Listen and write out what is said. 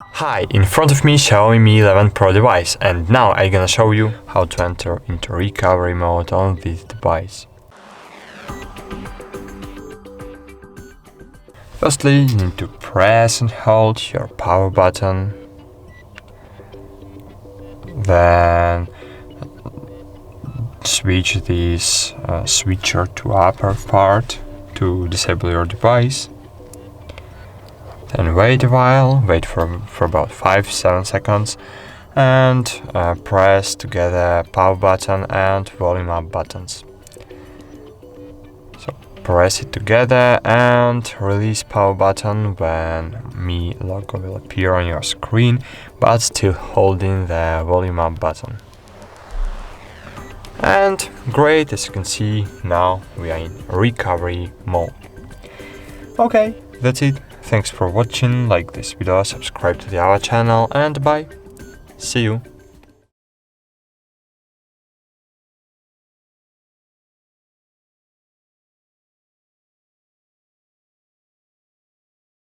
Hi, in front of me Xiaomi Mi 11 Pro device, and now I'm gonna show you how to enter into recovery mode on this device. Firstly, you need to press and hold your power button, then switch this switcher to upper part to disable your device. Then wait a while, wait for about 5-7 seconds, and press together power button and volume up buttons. So press it together and release power button when Mi logo will appear on your screen, but still holding the volume up button. And great, as you can see, now we are in recovery mode. Okay, that's it. Thanks for watching, like this video, subscribe to our channel, and bye. See you.